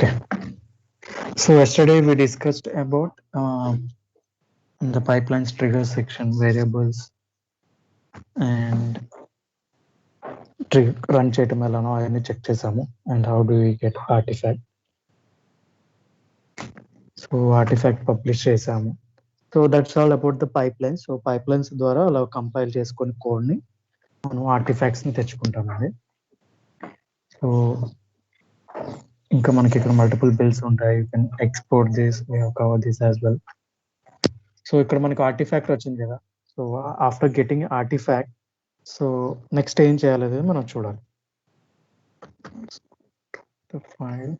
Okay. So yesterday we discussed about the pipelines trigger section variables and run చేయటం ఎలానో అవన్నీ check చేసాము and how do we get artifact. So artifact publish చేసాము. So that's all about the pipelines. So pipelines ద్వారా అలా compile చేసుకొని code ని మనం ఆర్టిఫాక్ట్స్ ని తెచ్చుకుంటామండి. సో ఇంకా మనకి ఇక్కడ మల్టిపుల్ బిల్స్ ఉంటాయి. You can export this, we have cover this as well. So ఇక్కడ మనకు ఆర్టిఫాక్ట్ వచ్చింది కదా. So after getting artefact, so next ఏం చేయాలి అనేది మనం చూడాలి. File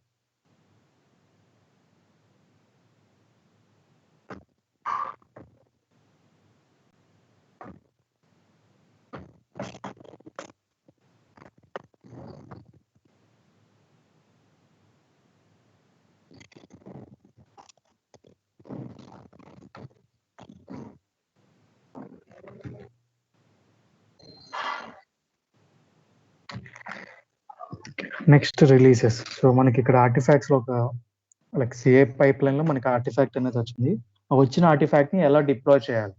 next releases. సో మనకి ఇక్కడ ఆర్టిఫాక్ట్స్ లో ఒక లైక్ సిఏ పైప్ లైన్ లో మనకి ఆర్టిఫాక్ట్ అనేది వచ్చింది. ఆ వచ్చిన ఆర్టిఫాక్ట్ ని ఎలా డిప్లాయ్ చేయాలి,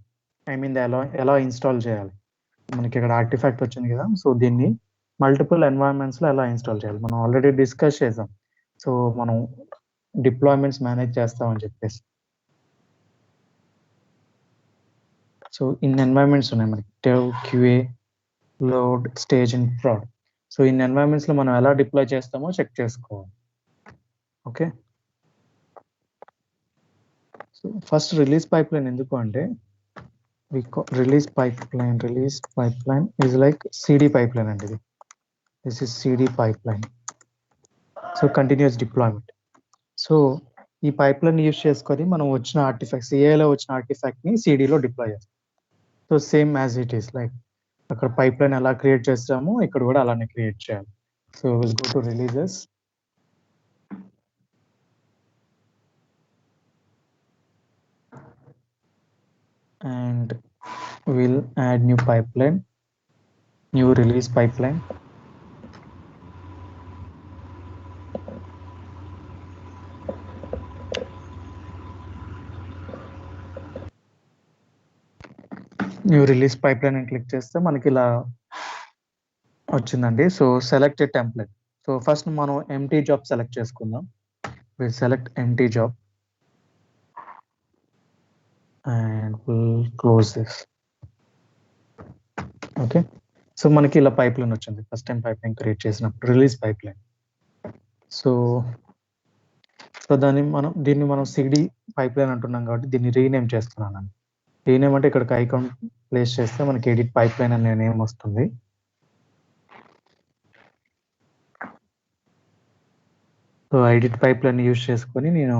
ఐ మీన్ ఎలా ఇన్స్టాల్ చేయాలి. మనకి ఇక్కడ ఆర్టిఫాక్ట్ వచ్చింది కదా. సో దీన్ని మల్టిపుల్ ఎన్వైరన్మెంట్స్ లో ఎలా ఇన్స్టాల్ చేయాలి మనం ఆల్రెడీ డిస్కస్ చేసాం. సో మనం డిప్లాయ్మెంట్స్ మేనేజ్ చేస్తామని చెప్పేసి. సో ఇన్ని ఎన్వైరన్మెంట్స్ ఉన్నాయి మనకి, dev, QA, load, stage and prod. So ఇన్ని ఎన్వైరన్మెంట్స్ లో మనం ఎలా డిప్లాయ్ చేస్తామో చెక్ చేసుకోవాలి. Okay. So first release pipe line ఎందుకు అంటే, release pipe line is like CD pipeline అండి. This is CD pipeline. So continuous deployment. So ఈ పైప్ లైన్ యూజ్ చేసుకొని మనం వచ్చిన ఆర్టిఫాక్ట్, సిఏలో వచ్చిన ఆర్టిఫాక్ట్ ని సిడిలో డిప్లాయ్ చేస్తాం. So same as it is, like అక్కడ పైప్ లైన్ ఎలా క్రియేట్ చేస్తామో ఇక్కడ కూడా అలానే క్రియేట్ చేయాలి. So will go to releases. And we'll add new pipeline, new release pipeline. New release pipe line అని క్లిక్ చేస్తే మనకి ఇలా వచ్చిందండి. So select template. So first మనం ఎంటీ జాబ్ సెలెక్ట్ చేసుకుందాం. Will select empty job and will close this. Okay. So మనకి ఇలా pipe line వచ్చింది. First time pipe line create చేసినప్పుడు రిలీజ్ పైప్ లైన్. సో దీన్ని మనం సిడి పైప్ లైన్ అంటున్నాం కాబట్టి దీన్ని రీనేమ్ చేస్తున్నాను. రీనేమ్ అంటే ఇక్కడికి ఐకాన్ ప్లేస్ చేస్తే మనకి ఎడిట్ పైప్ లైన్ అనే నేమ్ వస్తుంది. So edit pipeline use చేసుకొని నేను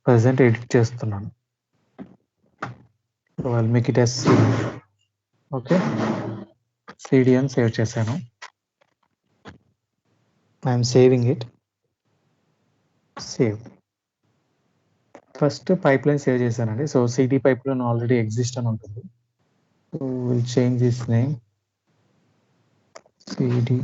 ప్రజెంట్ ఎడిట్ చేస్తున్నాను. So I'll make it as CD. Okay, CD అని సేవ్ చేశాను. I'm saving it. Save. First pipeline save చేశానండి. So CD pipeline already exist అని ఉంటుంది. So will change this name CD two.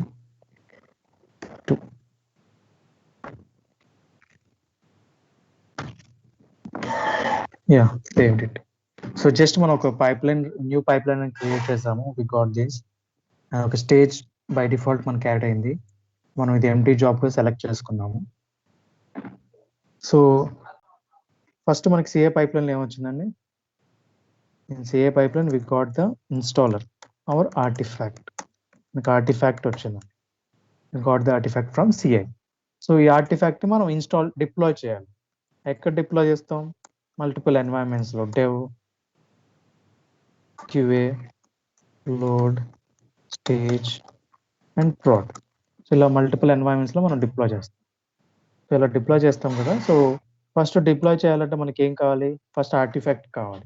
Yeah, saved it. So just మనం ఒక pipeline, new pipeline create చేసాము. We got this. ఒక stage by default మనకి add అయింది. మనం ఇది ఎంటీ జాబ్ సెలెక్ట్ చేసుకున్నాము. సో ఫస్ట్ మనకి సిఏ పైప్ లైన్ ఏమొచ్చిందండి? In CA pipeline we got the installer our artifact. మనకి ఆర్టిఫాక్ట్ వచ్చిందండి. We got the artifact from CI. So ఈ ఆర్టిఫాక్ట్ మనం డిప్లాయ్ చేయాలి. ఎక్కడ డిప్లాయ్ చేస్తాం? మల్టిపుల్ ఎన్వైరన్మెంట్స్ లో, dev, QA, load, stage and prod. So ఇలా మల్టిపుల్ ఎన్వైరన్మెంట్స్ లో మనం డిప్లాయ్ చేస్తాం. సో ఇలా డిప్లాయ్ చేస్తాం కదా. సో ఫస్ట్ డిప్లాయ్ చేయాలంటే మనకి ఏం కావాలి? ఫస్ట్ ఆర్టిఫాక్ట్ కావాలి.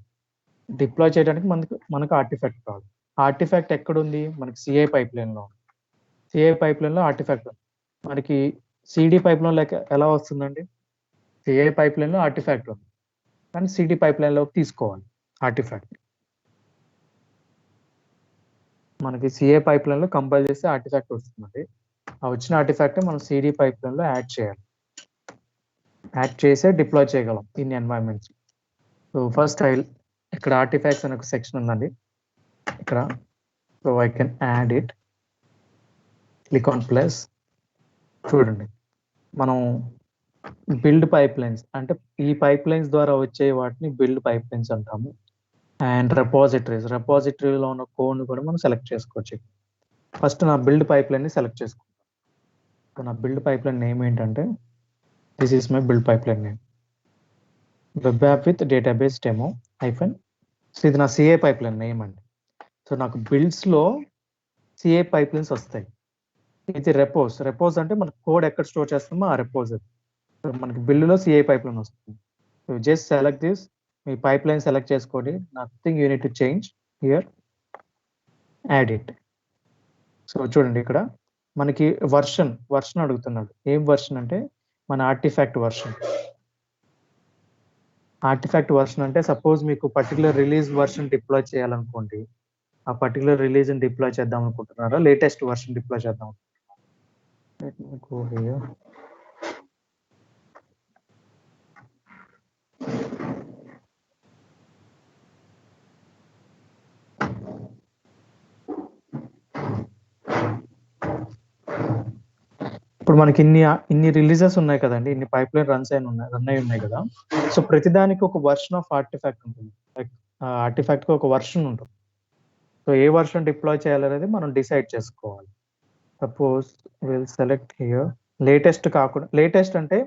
డిప్లాయ్ చేయడానికి మనకు ఆర్టిఫాక్ట్ కావాలి. ఆర్టిఫాక్ట్ ఎక్కడుంది? మనకి సిఐ పైప్ లైన్ లో. సిఐ పైప్ లైన్ లో ఆర్టిఫాక్ట్ మనకి సిడి పైప్ లైన్ లెక్క ఎలా వస్తుందండి? సిఐ పైప్ లైన్ లో ఆర్టిఫాక్ట్ ఉంది, కానీ సిడి పైప్ లైన్ లోకి తీసుకోవాలి ఆర్టిఫాక్ట్. మనకి సిఏ పైప్ లైన్ లో కంపైల్ చేస్తే ఆర్టిఫాక్ట్ వస్తుందండి. ఆ వచ్చిన ఆర్టిఫాక్ట్ మనం సిడి పైప్ లైన్ లో యాడ్ చేయాలి. యాడ్ చేసే డిప్లాయ్ చేయగలం ఇన్ ఎన్వైరన్మెంట్స్. సో ఫస్ట్ ఇక్కడ ఆర్టిఫాక్ట్స్ అనే ఒక సెక్షన్ ఉందండి ఇక్కడ. So I can add it, click on plus. చూడండి మనం బిల్డ్ పైప్ లైన్స్ అంటే ఈ పైప్ లైన్స్ ద్వారా వచ్చే వాటిని బిల్డ్ పైప్ లైన్స్ అంటాము. అండ్ రెపాజిటరీలో ఉన్న కోడ్ని కూడా మనం సెలెక్ట్ చేసుకోవచ్చు. ఫస్ట్ నా బిల్డ్ పైప్ లైన్ని సెలెక్ట్ చేసుకుంటాను. నా బిల్డ్ పైప్ లైన్ నేమ్ ఏంటంటే this is my build pipe line name, web app with database demo hyphen. So ఇది నా సిఏ పైప్ లైన్ నేమ్ అండి. సో నాకు బిల్డ్స్లో సిఏ పైప్ లైన్స్ వస్తాయి. ఇది రెపోజ్ అంటే మనకు కోడ్ ఎక్కడ స్టోర్ చేస్తామో ఆ రెపోజ్. మనకి బిల్లులో సిఏ పైప్ లైన్ వస్తుంది. సో జస్ట్ సెలెక్ట్ దిస్, మీ పైప్ లైన్ సెలెక్ట్ చేసుకోండి. Nothing you need to change here, add it. So చూడండి ఇక్కడ మనకి వర్షన్ అడుగుతున్నాడు. ఏం వర్షన్ అంటే మన ఆర్టిఫాక్ట్ వర్షన్ అంటే సపోజ్ మీకు పర్టికులర్ రిలీజ్ వర్షన్ డిప్లాయ్ చేయాలనుకోండి, ఆ పర్టికులర్ రిలీజ్ డిప్లాయ్ చేద్దాం అనుకుంటున్నారా, లేటెస్ట్ వర్షన్ డిప్లాయ్ చేద్దాం. ఇప్పుడు మనకి ఇన్ని రిలీజెస్ ఉన్నాయి కదండి, ఇన్ని పైప్ లైన్ రన్ అయి ఉన్నాయి కదా. సో ప్రతిదానికి ఒక వర్షన్ ఆఫ్ ఆర్టిఫాక్ట్ ఉంటుంది. లైక్ ఆర్టిఫాక్ట్ కి ఒక వర్షన్ ఉంటుంది. సో ఏ వర్షన్ డిప్లాయ్ చేయాలనేది మనం డిసైడ్ చేసుకోవాలి. Suppose will select here latest కాకుండా, లేటెస్ట్ అంటే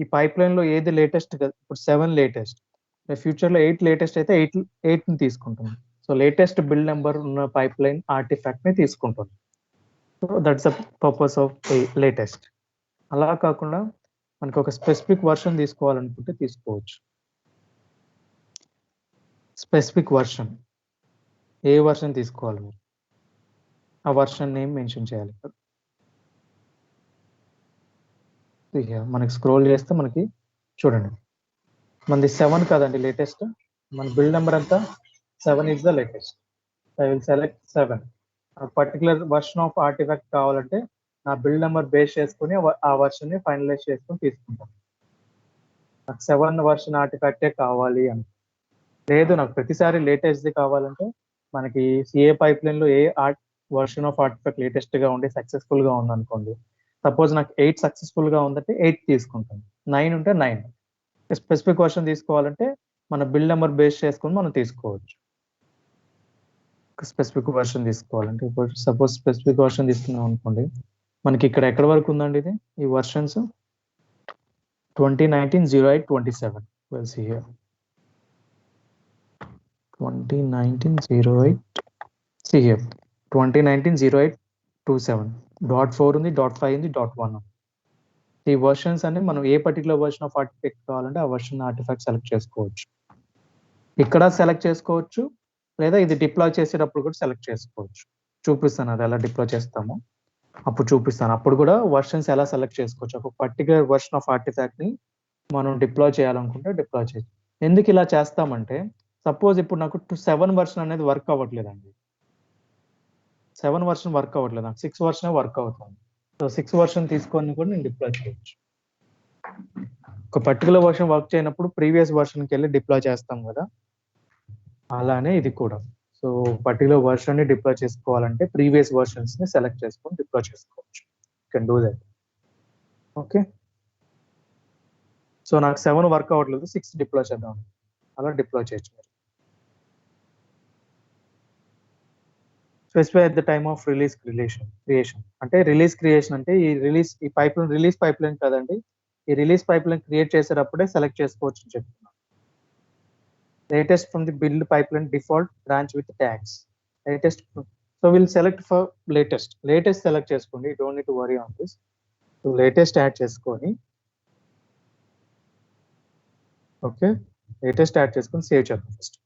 ఈ పైప్ లైన్ లో ఏది లేటెస్ట్, ఇప్పుడు 7 లేటెస్ట్, ఫ్యూచర్ లో 8 లేటెస్ట్ అయితే 8 ని తీసుకుంటుంది. సో లేటెస్ట్ బిల్డ్ నెంబర్ ఉన్న పైప్ లైన్ ఆర్టిఫాక్ట్ ని తీసుకుంటుంది. So that's the purpose of latus. అలా కాకుండా మనకి ఒక స్పెసిఫిక్ వర్షన్ తీసుకోవాలనుకుంటే తీసుకోవచ్చు. స్పెసిఫిక్ వర్షన్, ఏ వర్షన్ తీసుకోవాలి మీరు, ఆ వర్షన్ నేమ్ మెన్షన్ చేయాలి. మనకి స్క్రోల్ చేస్తే మనకి చూడండి మనది 7 కదండి లేటెస్ట్, మన బిల్డ్ నెంబర్ అంతా 7 is the latest. I will select 7. Particular version of artefact కావాలంటే నా బిల్డ్ నెంబర్ బేస్ చేసుకుని ఆ వర్షన్ ని ఫైనలైజ్ చేసుకుని తీసుకుంటాను. నాకు 7 వర్షన్ ఆర్టిఫాక్టే కావాలి అని లేదు, నాకు ప్రతిసారి లేటెస్ట్ది కావాలంటే మనకి సిఏ పైప్ లైన్ లో ఏ వర్షన్ ఆఫ్ ఆర్టిఫాక్ట్ లేటెస్ట్ గా ఉండి సక్సెస్ఫుల్ గా ఉంది అనుకోండి. సపోజ్ నాకు 8 సక్సెస్ఫుల్ గా ఉందంటే 8 తీసుకుంటాను, 9 ఉంటే 9. స్పెసిఫిక్ వర్షన్ తీసుకోవాలంటే మన బిల్డ్ నెంబర్ బేస్ చేసుకుని మనం తీసుకోవచ్చు. స్పెసిఫిక్ వర్షన్ తీసుకోవాలంటే ఇప్పుడు సపోజ్ స్పెసిఫిక్ వర్షన్ తీసుకున్నాం అనుకోండి, మనకి ఇక్కడ ఎక్కడ వరకు ఉందండి ఇది, ఈ versions 2019-08-27. we'll see here 2019-08, see here 2019-08-27. .4 ఉంది, .5 ఉంది, .1 ఉంది. ఈ వర్షన్స్ అన్ని మనం ఏ పర్టికులర్ వర్షన్ ఆఫ్ ఆర్టిఫాక్ట్ కావాలంటే ఆ వర్షన్ ఆర్టిఫాక్ట్ సెలెక్ట్ చేసుకోవచ్చు. ఇక్కడ సెలెక్ట్ చేసుకోవచ్చు, లేదా ఇది డిప్లాయ్ చేసేటప్పుడు కూడా సెలెక్ట్ చేసుకోవచ్చు. చూపిస్తాను అది ఎలా డిప్లాయ్ చేస్తామో అప్పుడు చూపిస్తాను. అప్పుడు కూడా వర్షన్స్ ఎలా సెలెక్ట్ చేసుకోవచ్చు. ఒక పర్టికులర్ వర్షన్ ఆఫ్ ఆర్టిఫాక్ట్ ని మనం డిప్లాయ్ చేయాలనుకుంటే డిప్లాయ్ చేయొచ్చు. ఎందుకు ఇలా చేస్తామంటే సపోజ్ ఇప్పుడు నాకు 7 వర్షన్ అనేది వర్క్ అవ్వట్లేదండి, 7 వర్షన్ వర్క్ అవ్వట్లేదు, నాకు 6 వర్షన్ వర్క్ అవుతుంది. సో 6 వర్షన్ తీసుకొని కూడా నేను డిప్లాయ్ చేయొచ్చు. ఒక పర్టికులర్ వర్షన్ వర్క్ చేయనప్పుడు ప్రీవియస్ వర్షన్కి వెళ్ళి డిప్లాయ్ చేస్తాం కదా, అలానే ఇది కూడా. సో పర్టికులర్ వర్షన్ ని డిప్లాయ్ చేసుకోవాలంటే ప్రీవియస్ వర్షన్స్ ని సెలెక్ట్ చేసుకొని డిప్లాయ్ చేసుకోవచ్చు. You can do that. Okay, so నాకు 7 వర్క్ అవ్వట్లేదు, 6 డిప్లాయ్ చేద్దాం, అలా డిప్లాయ్ చేయొచ్చు. Specify at the time of release creation అంటే రిలీజ్ క్రియేషన్ అంటే ఈ pipeline release pipeline కదండి, ఈ రిలీజ్ పైప్ లైన్ క్రియేట్ చేసేటప్పుడే సెలెక్ట్ చేసుకోవచ్చు అని చెప్తున్నాను. Latest from the build pipeline default branch with tags latest. So will select for latest select చేసుకోండి, don't need to worry on this. So latest add చేసుకొని, okay latest add చేసుకొని save చేద్దాం first.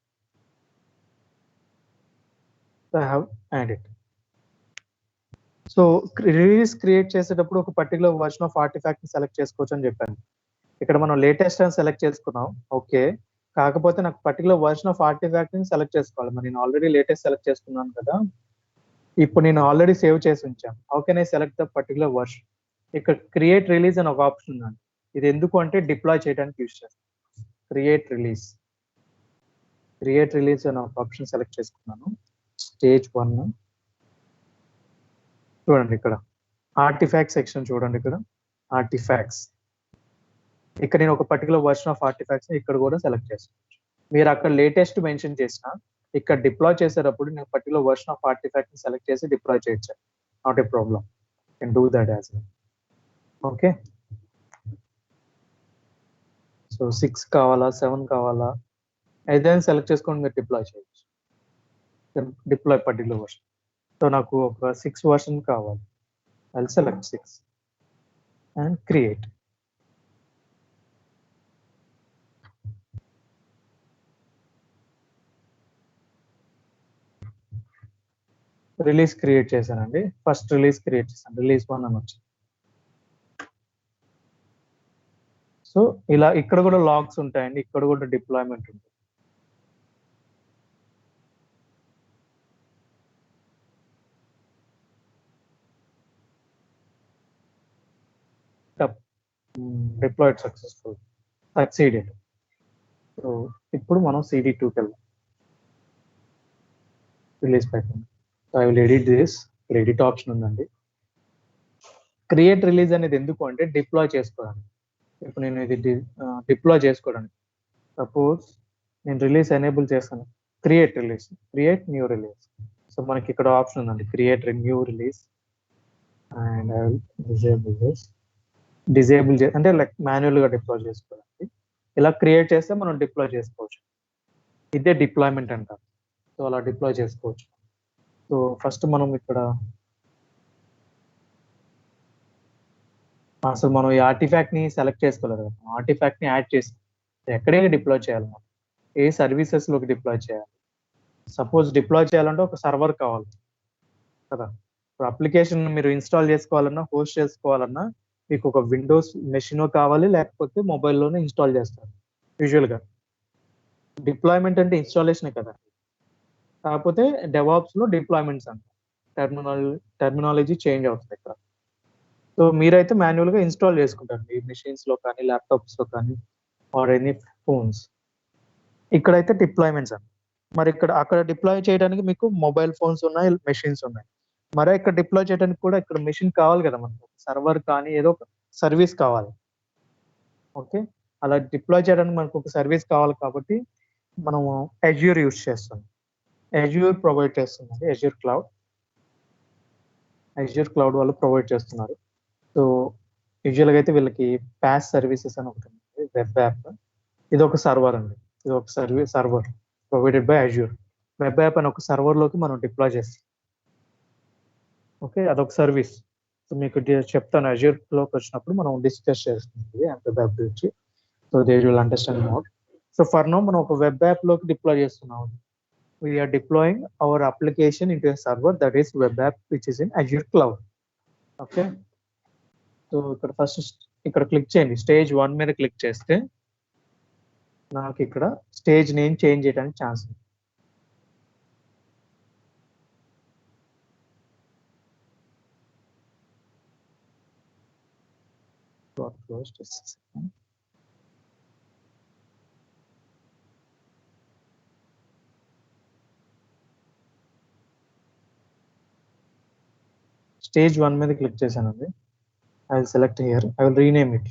I have added. So release create చేసేటప్పుడు ఒక particular version of artefact ని select చేసుకోవచ్చు అని చెప్పాను. ఇక్కడ మనం లేటెస్ట్ అని సెలెక్ట్ చేసుకున్నాం, ఓకే. కాకపోతే నాకు పర్టికులర్ వర్షన్ ఆఫ్ ఆర్టిఫాక్ట్ ని సెలెక్ట్ చేసుకోవాలి. మరి నేను ఆల్రెడీ లేటెస్ట్ సెలెక్ట్ చేసుకున్నాను కదా, ఇప్పుడు నేను ఆల్రెడీ సేవ్ చేసి ఉంచాను. How can I select the particular version? ఇక్కడ క్రియేట్ రిలీజ్ అని ఒక ఆప్షన్ ఉందండి. ఇది ఎందుకు అంటే డిప్లాయ్ చేయడానికి యూజ్ చేస్తాం. క్రియేట్ రిలీజ్ అనే ఒక ఆప్షన్ సెలెక్ట్ చేసుకున్నాను. స్టేజ్ 1 చూడండి, ఇక్కడ ఆర్టిఫాక్ట్ సెక్షన్ చూడండి, ఇక్కడ ఆర్టిఫాక్ట్స్. ఇక్కడ నేను ఒక పర్టికులర్ వర్షన్ ఆఫ్ ఆర్టిఫాక్ట్స్ ఇక్కడ కూడా సెలెక్ట్ చేసుకోవచ్చు. మీరు అక్కడ లేటెస్ట్ మెన్షన్ చేసిన ఇక్కడ డిప్లాయ్ చేసేటప్పుడు నేను particular version of artefact select చేసి డిప్లాయ్ చేయొచ్చు. Not a problem, can do that as well. Okay, so 6 కావాలా 7 కావాలా ఏదైనా సెలెక్ట్ చేసుకొని మీరు డిప్లాయ్ చేయొచ్చు. Deploy particular version. సో నాకు ఒక 6 వర్షన్ కావాలి. I select 6 and create. Release create చేశానండి. ఫస్ట్ రిలీజ్ క్రియేట్ చేశాను, రిలీజ్ 1 అని వచ్చింది. సో ఇలా ఇక్కడ కూడా లాగ్స్ ఉంటాయండి, ఇక్కడ కూడా డిప్లాయ్మెంట్ ఉంటుంది. Diploid succeeded. సో ఇప్పుడు మనం CD2కి వెళ్దాం. Release pipeline. I will edit this. Edit option ఉందండి. క్రియేట్ రిలీజ్ అనేది ఎందుకు అంటే డిప్లాయ్ చేసుకోవడానికి. ఇప్పుడు నేను ఇది డిప్లాయ్ చేసుకోవడానికి, సపోజ్ నేను రిలీజ్ ఎనేబుల్ చేస్తాను, create release, create new release. So మనకి ఇక్కడ ఆప్షన్ ఉందండి, create new release and I will disable this. Disable అంటే లైక్ మాన్యువల్గా డిప్లాయ్ చేసుకోవడానికి. ఇలా క్రియేట్ చేస్తే మనం డిప్లాయ్ చేసుకోవచ్చు. ఇదే డిప్లాయ్మెంట్ అంటారు. సో అలా డిప్లాయ్ చేసుకోవచ్చు. సో ఫస్ట్ మనం ఇక్కడ అసలు మనం ఈ ఆర్టిఫాక్ట్ ని సెలెక్ట్ చేసుకోలేదు కదా, ఆర్టిఫాక్ట్ ని యాడ్ చేసి ఎక్కడైనా డిప్లాయ్ చేయాలి, మనం ఏ సర్వీసెస్ లోకి డిప్లాయ్ చేయాలి. సపోజ్ డిప్లాయ్ చేయాలంటే ఒక సర్వర్ కావాలి కదా. ఇప్పుడు అప్లికేషన్ మీరు ఇన్స్టాల్ చేసుకోవాలన్నా, హోస్ట్ చేసుకోవాలన్నా మీకు ఒక విండోస్ మెషిన్ కావాలి, లేకపోతే మొబైల్లోనే ఇన్స్టాల్ చేస్తారు యూజువల్గా. డిప్లాయ్మెంట్ అంటే ఇన్స్టాలేషనే కదా, కాకపోతే డెవాప్స్ లో డిప్లాయ్మెంట్స్ అంట. టర్మినాలజీ చేంజ్ అవుతుంది ఇక్కడ. సో మీరైతే మాన్యువల్గా ఇన్స్టాల్ చేసుకుంటారు మీ మెషిన్స్ లో కానీ, ల్యాప్టాప్స్ లో కానీ, ఆర్ ఎనీ ఫోన్స్. ఇక్కడైతే డిప్లాయ్మెంట్స్ అంట. మరి అక్కడ డిప్లాయ్ చేయడానికి మీకు మొబైల్ ఫోన్స్ ఉన్నాయి, మెషిన్స్ ఉన్నాయి. మరి ఇక్కడ డిప్లాయ్ చేయడానికి కూడా ఇక్కడ మెషిన్ కావాలి కదా మనకు, సర్వర్ కానీ ఏదో ఒక సర్వీస్ కావాలి. ఓకే, అలా డిప్లాయ్ చేయడానికి మనకు ఒక సర్వీస్ కావాలి కాబట్టి మనం అజ్యూర్ యూజ్ చేస్తాం. అజ్యూర్ ప్రొవైడ్ చేస్తుంది, అజ్యూర్ క్లౌడ్ వాళ్ళు ప్రొవైడ్ చేస్తున్నారు. సో యూజువల్గా అయితే వీళ్ళకి ప్యాస్ సర్వీసెస్ అని ఒకటి ఉంది, వెబ్ యాప్. ఇది ఒక సర్వర్ అండి, ఇది ఒక server provided by Azure. Web app అని ఒక సర్వర్ లోకి మనం డిప్లాయ్ చేస్తాం. ఓకే, అదొక సర్వీస్. సో మీకు చెప్తాను, అజ్యూర్ లోకి వచ్చినప్పుడు మనం డిస్కస్ చేస్తుంది అంటే వెబ్ యాప్ గురించి. So they will understand more. So for now మనం ఒక వెబ్ యాప్ లోకి డిప్లాయ్ చేస్తున్నాం. We are deploying our application into a server, that is web app, which is in Azure cloud. Okay, so ఇక్కడ click చేయండి. Stage 1 మీద click చేస్తే నాకు ఇక్కడ స్టేజ్ నేమ్ చేంజ్ చేయడానికి ఛాన్స్ ఉంది. స్టేజ్ 1 మీద క్లిక్ చేశానండి. I will select here, I will rename it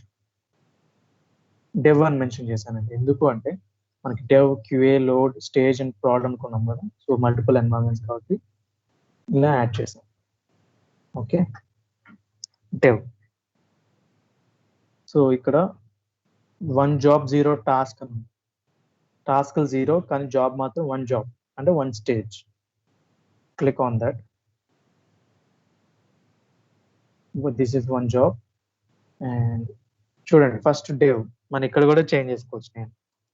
dev అని మెన్షన్ చేశానండి. ఎందుకు అంటే మనకి dev, QA, load, stage and proud అనుకున్నాం కదా. సో మల్టిపుల్ ఎన్వైరన్మెంట్స్ కాబట్టి ఇలా యాడ్ చేశాను. Okay, dev. సో ఇక్కడ 1 జాబ్ 0 టాస్క్ అని, టాస్క్లు 0 కానీ జాబ్ మాత్రం 1 జాబ్ అంటే 1 stage. Click on that. This is 1 job. And చూడండి, ఫస్ట్ డెవ్ మనం ఇక్కడ కూడా చేంజ్ చేసుకోవచ్చు. నేను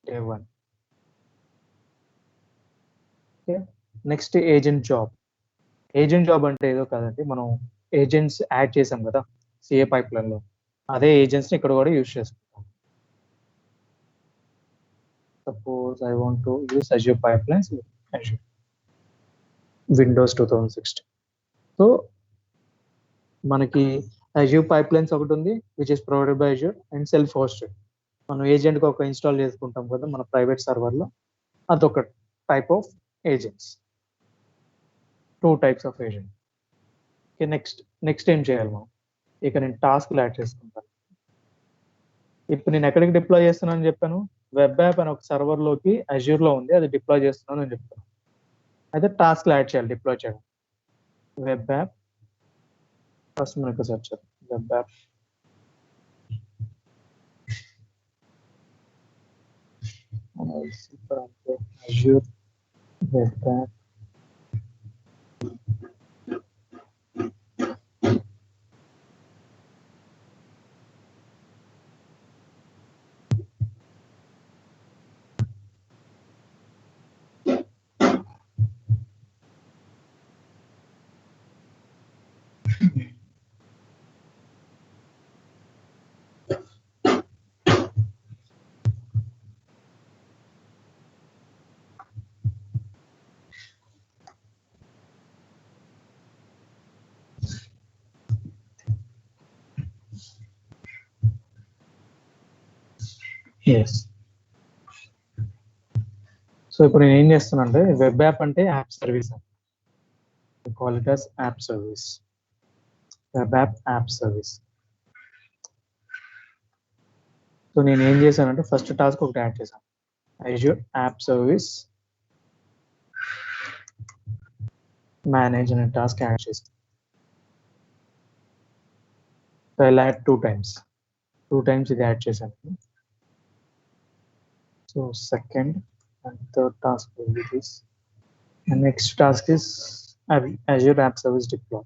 dev 1. Okay, next agent job. Agent job అంటే ఏదో కాదండి, మనం ఏజెంట్స్ యాడ్ చేసాం కదా సిఏ పైప్లైన్ లో, అదే ఏజెంట్స్ ఇక్కడ కూడా యూజ్ చేసుకుంటాం. Suppose I want to use Azure pipelines, Azure Windows 2016. So మనకి Azure pipelines ఒకటి ఉంది which is provided by Azure and self hosted. మనం ఏజెంట్ కి ఒక ఇన్స్టాల్ చేసుకుంటాం కదా మన ప్రైవేట్ సర్వర్ లో, అదొక type of agents. 2 types of agent. Okay, next ఏం చేయాలి మనం? ఇక నేను టాస్క్లు యాడ్ చేసుకుంటాను. ఇప్పుడు నేను ఎక్కడికి డిప్లాయ్ చేస్తున్నాను అని చెప్పాను, వెబ్ యాప్ అని ఒక సర్వర్ లోకి అజ్యూర్ లో ఉంది, అది డిప్లాయ్ చేస్తున్నాను అని చెప్తాను. అయితే టాస్క్లు యాడ్ చేయాలి డిప్లాయ్ చేయడం. వెబ్ యాప్ ఫస్ట్ మనకు సెర్చ్ చేద్దాం. Web app Azure web app ఎస్. సో ఇప్పుడు నేను ఏం చేస్తున్నా అంటే వెబ్ యాప్ అంటే app service, call it as app service, web app service. So నేను ఏం చేశానంటే ఫస్ట్ టాస్క్ ఒకటి యాడ్ చేశాను, అజ్యూర్ యాప్ సర్వీస్ మేనేజ్ అనే టాస్క్ యాడ్ చేశాను. సో ఐ యాడ్ 2 times ఇది యాడ్ చేశాను. So second and third task will be this, and next task is Azure App Service deploy.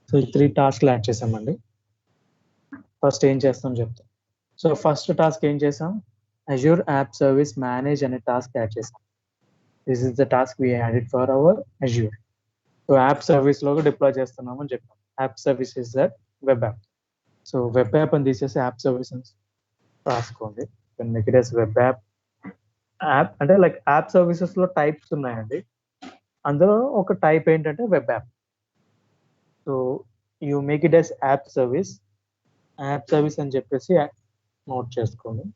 So ఈ 3 టాస్క్లు add చేసామండి. First ఏం చేస్తాం చెప్తాం. సో ఫస్ట్ టాస్క్ ఏం చేసాం, Azure App Service Manage అనే టాస్క్ యాడ్ చేసాం. This is the task we added for our Azure. So app service లోకి డిప్లాయ్ చేస్తున్నాం అని చెప్పాం. App service is that web app. So web app అని తీసేసి యాప్ సర్వీస్ రాసుకోండి. వెబ్ యాప్ అంటే లైక్ యాప్ సర్వీసెస్ లో టైప్స్ ఉన్నాయండి, అందులో ఒక టైప్ ఏంటంటే web app. So you make it as app service అని చెప్పేసి నోట్ చేసుకోండి.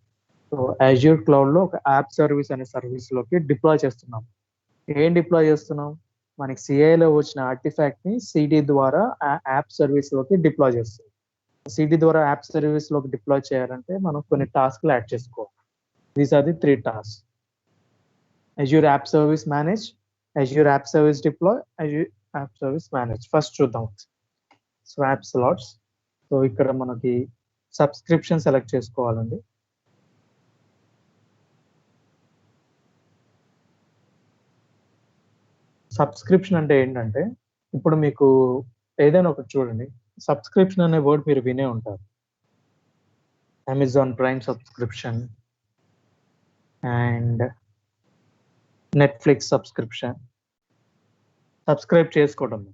సో అజ్యూర్ క్లౌడ్ లో ఒక యాప్ సర్వీస్ అనే సర్వీస్ లోకి డిప్లాయ్ చేస్తున్నాం. ఏం డిప్లాయ్ చేస్తున్నాం, మనకి సిఐలో వచ్చిన ఆర్టిఫాక్ట్ ని సిడి ద్వారా యాప్ సర్వీస్ లోకి డిప్లాయ్ చేస్తాం. సిడి ద్వారా యాప్ సర్వీస్ లోకి డిప్లాయ్ చేయాలంటే మనం కొన్ని టాస్క్లు యాడ్ చేసుకోవాలి. These are the 3 tasks. Azure App Service Manage, Azure App Service Deploy, Azure App Service Manage. First చూద్దాం స్వాప్ స్లాట్స్. సో ఇక్కడ మనకి సబ్స్క్రిప్షన్ సెలెక్ట్ చేసుకోవాలండి. సబ్స్క్రిప్షన్ అంటే ఏంటంటే ఇప్పుడు మీకు ఏదైనా ఒకటి చూడండి, సబ్స్క్రిప్షన్ అనే వర్డ్ మీరు వినే ఉంటారు. Amazon prime subscription and Netflix subscription, subscribe చేసుకోవడం.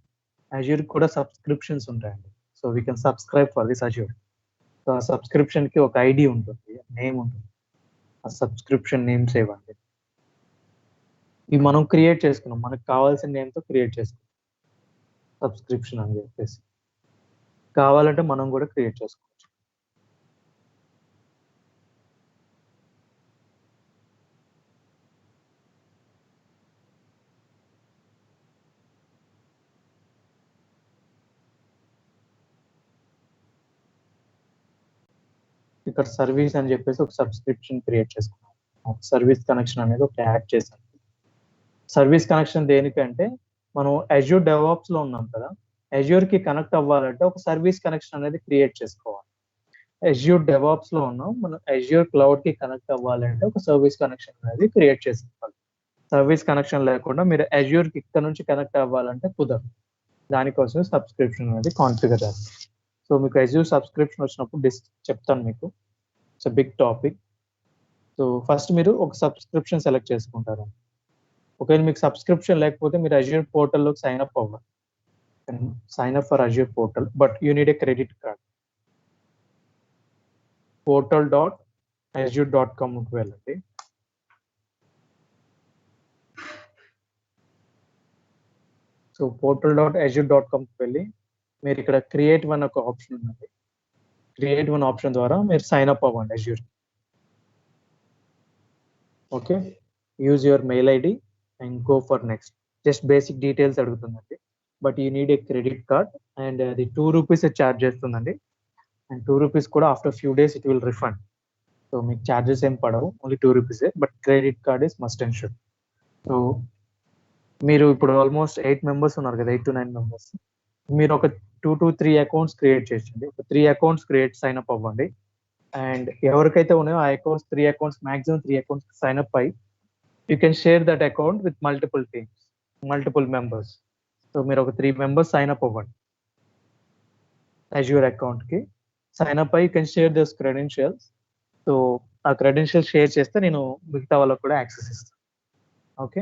అజ్యూర్ కూడా సబ్స్క్రిప్షన్స్ ఉంటాయండి. So we can subscribe for this Azure. So ఆ సబ్స్క్రిప్షన్ కి ఒక ఐడి ఉంటుంది, నేమ్ ఉంటుంది. ఆ సబ్స్క్రిప్షన్ నేమ్స్ ఇవ్వండి. ఇవి మనం క్రియేట్ చేసుకున్నాం, మనకు కావాల్సిన నేమ్తో క్రియేట్ చేసుకున్నాం సబ్స్క్రిప్షన్ అని చెప్పేసి. కావాలంటే మనం కూడా క్రియేట్ చేసుకోవచ్చు. ఇక్కడ సర్వీస్ అని చెప్పేసి ఒక సబ్స్క్రిప్షన్ క్రియేట్ చేసుకున్నాం. సర్వీస్ కనెక్షన్ అనేది ఒక యాడ్ చేసాం. సర్వీస్ కనెక్షన్ దేనికంటే మనం అజ్యూర్ డెవాప్స్ లో ఉన్నాం కదా, అజ్యూర్ కి కనెక్ట్ అవ్వాలంటే ఒక సర్వీస్ కనెక్షన్ అనేది క్రియేట్ చేసుకోవాలి. అజ్యూర్ డెవాప్స్ లో ఉన్నాం, మనం అజ్యూర్ క్లౌడ్ కి కనెక్ట్ అవ్వాలంటే ఒక సర్వీస్ కనెక్షన్ అనేది క్రియేట్ చేసుకోవాలి. సర్వీస్ కనెక్షన్ లేకుండా మీరు అజ్యూర్ కి ఇక్కడ నుంచి కనెక్ట్ అవ్వాలంటే కుదరదు. దానికోసం సబ్స్క్రిప్షన్ అనేది కాన్ఫిగర్ చేస్తాం. సో మీకు అజ్యూర్ సబ్స్క్రిప్షన్ వచ్చినప్పుడు చెప్తాను మీకు. It's big topic. So first మీరు ఒక సబ్స్క్రిప్షన్ సెలెక్ట్ చేసుకుంటారు. ఒకవేళ మీకు సబ్స్క్రిప్షన్ లేకపోతే మీరు అజ్యూర్ పోర్టల్లోకి సైన్ అప్ అవ్వాలి. Sign up for Azure portal, but you need a credit card. portal.azure.com వెళ్ళండి. సో portal.azure.com కి వెళ్ళి మీరు ఇక్కడ క్రియేట్ వన్ ఒక ఆప్షన్ ఉన్నది. క్రియేట్ వన్ ఆప్షన్ ద్వారా మీరు సైన్ అప్ అవ్వండి Azure. Okay, use your mail ID and go for next. Just basic details అడుగుతుందండి, but you need a credit card and అది 2 రూపీస్ ఛార్జ్ చేస్తుందండి. అండ్ 2 రూపీస్ కూడా after few days it will refund. So మీకు charges ఏం పడవు, only 2 రూపీసే, but credit card is must and should. So మీరు ఇప్పుడు ఆల్మోస్ట్ 8 మెంబర్స్ ఉన్నారు కదా, 8 to 9 మెంబర్స్. మీరు ఒక 2 to 3 అకౌంట్స్ క్రియేట్ చేసింది. ఒక 3 అకౌంట్స్ సైన్ అప్ అవ్వండి. అండ్ ఎవరికైతే ఉన్నాయో ఆ accounts 3 accounts maximum 3 accounts sign up అయ్యి you can share that account with multiple teams, multiple members. So మీరు ఒక 3 మెంబర్స్ సైన్ అప్ అవ్వండి అజ్యూర్ అకౌంట్ కి. సైన్ అప్ అయ్యి you can share those credentials. So ఆ క్రెడెన్షియల్స్ షేర్ చేస్తే నేను మిగతా వాళ్ళకు కూడా యాక్సెస్ ఇస్తాను. Okay,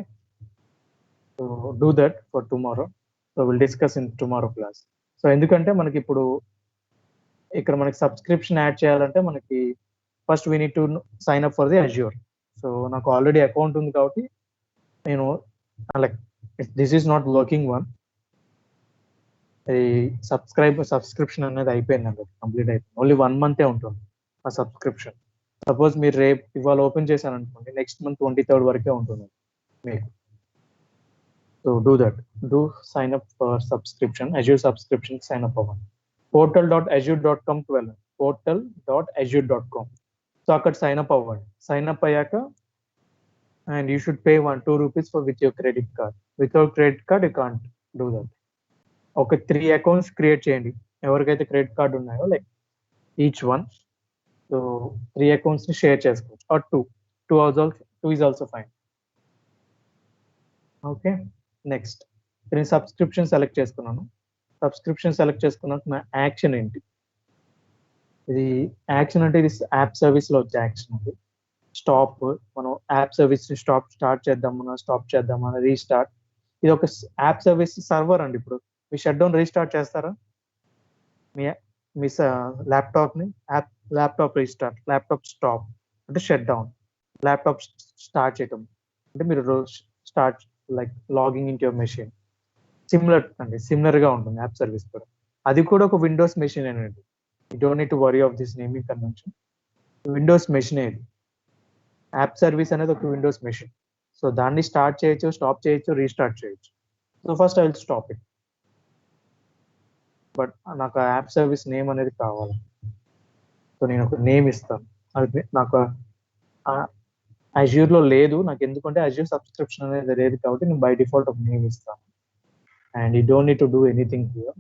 so do that for tomorrow. So will discuss in tomorrow class. So ఎందుకంటే మనకి ఇప్పుడు ఇక్కడ మనకి సబ్స్క్రిప్షన్ యాడ్ చేయాలంటే మనకి first we need to sign up for the Azure. So నాకు ఆల్రెడీ అకౌంట్ ఉంది కాబట్టి నేను like this is not working one. ఈ సబ్స్క్రిప్షన్ అనేది అయిపోయింది, కంప్లీట్ అయిపోయింది. ఓన్లీ 1 month ఉంటుంది ఆ సబ్స్క్రిప్షన్. సపోజ్ మీరు రేపు ఇవాళ ఓపెన్ చేశాను అనుకోండి, నెక్స్ట్ మంత్ 23rd వరకే ఉంటుంది మీకు. So do that, do sign up for subscription, Azure subscription sign up అవ్వండి. portal.azure.com కి వెళ్ళండి, portal.azure.com. సో అక్కడ సైన్ అప్ అవ్వండి. సైన్ అప్ అయ్యాక and you should pay 2 rupees for with your credit card. Without credit card you can't do that. ఒక 3 accounts create చేయండి ఎవరికైతే credit card ఉన్నాయో, like each one. So 3 accounts ని share చేసుకోవచ్చు, or 2 is also fine. Okay, next నేను subscription select చేసుకున్నాను. Subscription select చేసుకున్నాక నా యాక్షన్ ఏంటి? ఇది యాక్షన్ అంటే ఇది యాప్ సర్వీస్ లో వచ్చే యాక్షన్ అది. స్టాప్, మనం యాప్ సర్వీస్ ని స్టార్ట్ చేద్దామన్నా, స్టాప్ చేద్దామన్నా, రీస్టార్ట్. ఇది ఒక యాప్ సర్వీస్ సర్వర్ అండి. ఇప్పుడు మీ షట్ డౌన్ రీస్టార్ట్ చేస్తారా? మీ ల్యాప్టాప్ ని ల్యాప్టాప్ రీస్టార్ట్, ల్యాప్టాప్ స్టాప్ అంటే షట్ డౌన్, ల్యాప్టాప్ స్టార్ట్ చేయటం అంటే మీరు start like logging in your machine. Similar అండి, సిమిలర్ గా ఉంటుంది యాప్ సర్వీస్ కూడా. అది కూడా ఒక విండోస్ మెషిన్ అనేది. You don't need to worry of this naming convention. Windows machine ఇది. యాప్ సర్వీస్ అనేది ఒక విండోస్ మెషిన్. సో దాన్ని స్టార్ట్ చేయొచ్చు, స్టాప్ చేయొచ్చు, రీస్టార్ట్ చేయొచ్చు. So first I will stop it. But నాకు యాప్ సర్వీస్ నేమ్ అనేది కావాలి. సో నేను ఒక నేమ్ ఇస్తాను. అది నాకు అజ్యూర్ లో లేదు, నాకు ఎందుకంటే అజ్యూర్ సబ్స్క్రిప్షన్ అనేది లేదు కాబట్టి నేను బై డిఫాల్ట్ ఒక నేమ్ ఇస్తాను. And you don't need to do anything here.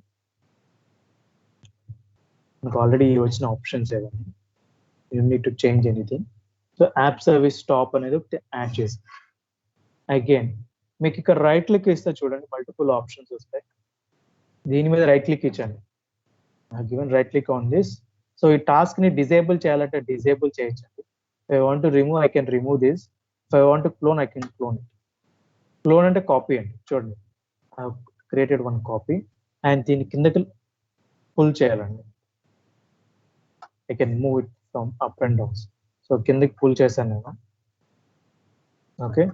నాకు ఆల్రెడీ వచ్చిన ఆప్షన్స్ ఏవన్నీ, you need to change anything. So app service stop అనేది ఒకటి యాడ్ చేసి అగైన్ మీకు ఇక్కడ రైట్ క్లిక్ ఇస్తే చూడండి, మల్టిపుల్ ఆప్షన్స్ వస్తాయి. దీని మీద రైట్ క్లిక్ ఇచ్చండి. Given right click on this. So ఈ టాస్క్ ని డిజేబుల్ చేయాలంటే డిజేబుల్ చేయొచ్చండి. If I want to remove, I can remove this. If I want to clone, I can clone it. Clone అంటే copy అండి. చూడండి, I have created one copy and దీని కిందకి pull చేయాలండి. I can move it from up and down. So కిందకి pull చేశాను నేను. Okay,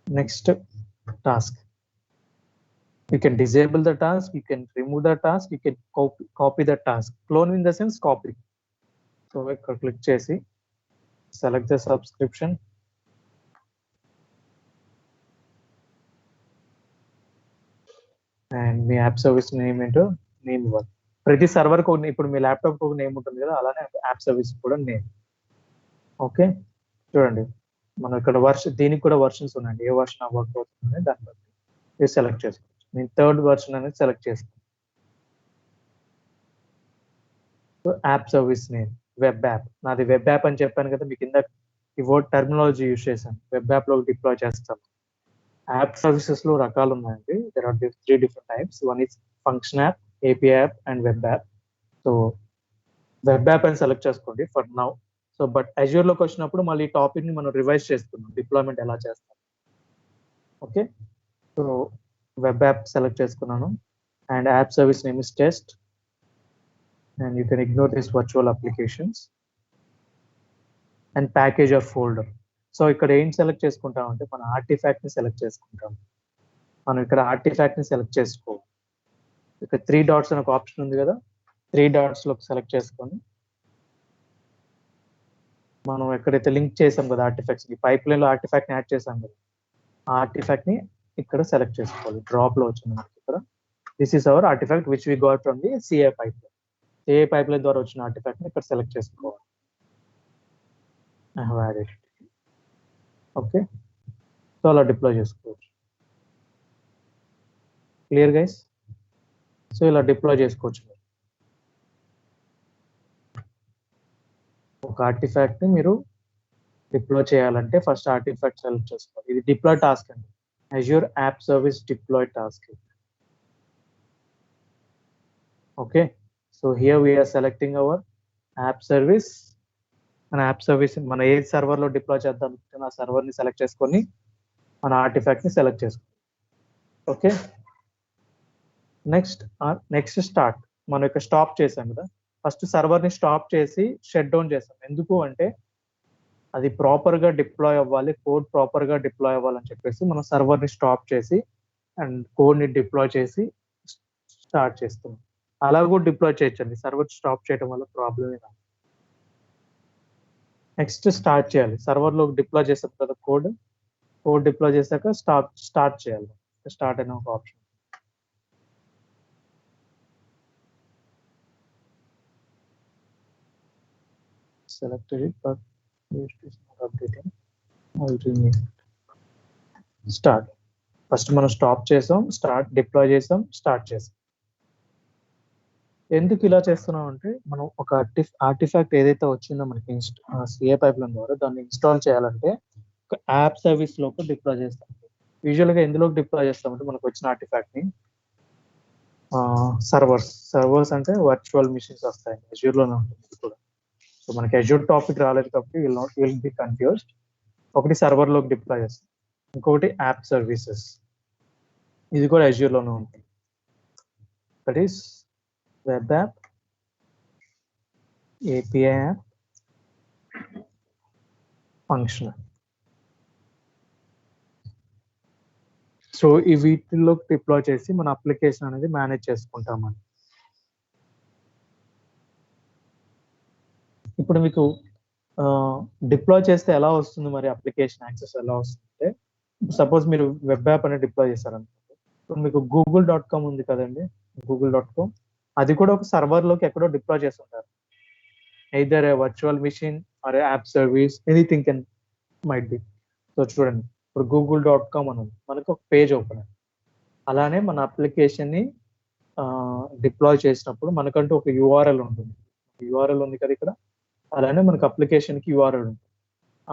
next task. You can disable the task, you can remove the task, you can copy the task. Clone in the sense copy. So ఇక్కడ click చేసి select the subscription and me app service name ఏంటో name ఇవ్వాలి. ప్రతి server కు ఇప్పుడు మీ laptop కు name ఉంటుంది కదా, అలానే యాప్ సర్వీస్ కూడా నేమ్. ఓకే, చూడండి మనం ఇక్కడ దీనికి కూడా వర్షన్స్ ఉన్నాయండి. ఏ వర్షన్ వర్క్ అవుతుంది దాన్ని బట్టి ఇది సెలెక్ట్ చేసుకోవచ్చు. నేను 3rd వర్షన్ అనేది సెలెక్ట్ చేస్తాను. So app service name web app. నాది వెబ్ యాప్ అని చెప్పాను కదా మీకు, కింద ఈ వర్డ్ టర్మినాలజీ యూజ్ చేశాను. వెబ్ యాప్ లో డిప్లాయ్ చేస్తాం. యాప్ సర్వీసెస్ లో రకాలు ఉన్నాయండి. There are 3 different types. One is function app, API app and web app. So web app అని సెలెక్ట్ చేసుకోండి for now. So but Azure లోకి వచ్చినప్పుడు మళ్ళీ టాపిక్ ని మనం రివైజ్ చేస్తున్నాం, డిప్లాయ్మెంట్ ఎలా చేస్తాం. Okay, so web app select చేసుకున్నాను and app service name is test and you can ignore these virtual applications and package or folder. So ఇక్కడ ఏం సెలెక్ట్ చేసుకుంటాం అంటే మన ఆర్టిఫాక్ట్ ని సెలెక్ట్ చేసుకుంటాం. మనం ఇక్కడ ఆర్టిఫాక్ట్ ని సెలెక్ట్ చేసుకోవాలి. ఇక్కడ 3 డాట్స్ అని ఒక ఆప్షన్ ఉంది కదా, 3 డాట్స్ లో సెలెక్ట్ చేసుకొని మనం ఎక్కడైతే లింక్ చేసాం కదా ఆర్టిఫాక్ట్స్, ఈ పైప్ లైన్ లో ఆర్టిఫాక్ట్ ని యాడ్ చేసాం కదా, ఆ ఆర్టిఫాక్ట్ ని ఇక్కడ సెలెక్ట్ చేసుకోవాలి. డ్రాప్ లో వచ్చింది మనకి ఇక్కడ. This is our artifact which we got from the CA pipeline. CA pipeline ద్వారా వచ్చిన ఆర్టిఫాక్ట్ ని ఇక్కడ సెలెక్ట్ చేసుకోవాలి. I have added it. Okay, so అలా డిప్లాయ్ చేసుకోవచ్చు. Clear guys? సో ఇలా డిప్లాయ్ చేసుకోవచ్చు. ఒక ఆర్టిఫాక్ట్ ని మీరు డిప్లాయ్ చేయాలంటే ఫస్ట్ ఆర్టిఫాక్ట్ సెలెక్ట్ చేసుకోవాలి. ఇది డిప్లాయ్ టాస్క్ అండి, Azure App Service Deploy task. Okay, so here we are selecting our app service. మన యాప్ సర్వీస్ మన ఏ సర్వర్ లో డిప్లాయ్ చేద్దాం ఆ సర్వర్ ని సెలెక్ట్ చేసుకొని మన ఆర్టిఫాక్ట్ ని సెలెక్ట్ చేసుకోవాలి. Okay, next start. మనం ఇక్కడ స్టాప్ చేసాం కదా, ఫస్ట్ సర్వర్ ని స్టాప్ చేసి షట్ డౌన్ చేసాం. ఎందుకు అంటే అది ప్రాపర్ గా డిప్లాయ్ అవ్వాలి, కోడ్ ప్రాపర్ గా డిప్లాయ్ అవ్వాలని చెప్పేసి మనం సర్వర్ ని స్టాప్ చేసి అండ్ కోడ్ ని డిప్లాయ్ చేసి స్టార్ట్ చేస్తున్నాం. అలా కూడా డిప్లాయ్ చేయొచ్చండి, సర్వర్ స్టాప్ చేయడం వల్ల ప్రాబ్లమ్ రాదు. నెక్స్ట్ స్టార్ట్ చేయాలి. సర్వర్ లో డిప్లాయ్ చేసాం కదా కోడ్ డిప్లాయ్ చేశాక స్టార్ట్ చేయాలి. స్టార్ట్ అనే ఒక option. Selected it but it is not updating. I will rename it. Start. First మనం స్టాప్ చేసాం, స్టార్ట్ డిప్లాయ్ చేసాం, స్టార్ట్ చేసాం. ఎందుకు ఇలా చేస్తున్నాం అంటే మనం ఒక ఆర్టిఫాక్ట్ ఏదైతే వచ్చిందో మనకి సిఏ పైప్ లైన్ ద్వారా దాన్ని ఇన్స్టాల్ చేయాలంటే ఒక యాప్ సర్వీస్ లోకి డిప్లాయ్ చేస్తాం. యూజువల్ గా ఎందులోకి డిప్లాయ్ చేస్తామంటే మనకు వచ్చిన ఆర్టిఫాక్ట్ ని సర్వర్స్ అంటే వర్చువల్ మిషన్స్ వస్తాయి, Azure లోనే ఉంటుంది కూడా. సో మనకి Azure టాపిక్ రాలేదు కాబట్టి విల్ బి కన్ఫ్యూజ్డ్. ఒకటి సర్వర్ లోకి డిప్లాయ్ చేస్తాం, ఇంకొకటి యాప్ సర్వీసెస్, ఇది కూడా Azure లోనే ఉంటుంది. That is web app, API app, functional. So ఈ వీటిల్లో డిప్లాయ్ చేసి మన అప్లికేషన్ అనేది మేనేజ్ చేసుకుంటామని. ఇప్పుడు మీకు డిప్లాయ్ చేస్తే ఎలా వస్తుంది మరి అప్లికేషన్ యాక్సెస్ ఎలా వస్తుందంటే, సపోజ్ మీరు వెబ్ యాప్ అనేది డిప్లాయ్ చేశారనుకోండి, ఇప్పుడు మీకు google.com ఉంది కదండి, google.com, అది కూడా ఒక సర్వర్ లోకి ఎక్కడో డిప్లాయ్ చేస్తుంటారు. Either a virtual machine or app service, anything can might be. So చూడండి, ఇప్పుడు google.com అని ఉంది, మనకు ఒక పేజ్ ఓపెన్ అయింది. అలానే మన అప్లికేషన్ ని డిప్లాయ్ చేసినప్పుడు మనకంటూ ఒక URL ఉంటుంది. URL ఉంది కదా ఇక్కడ, అలానే మనకు అప్లికేషన్ కి URL ఉంటుంది.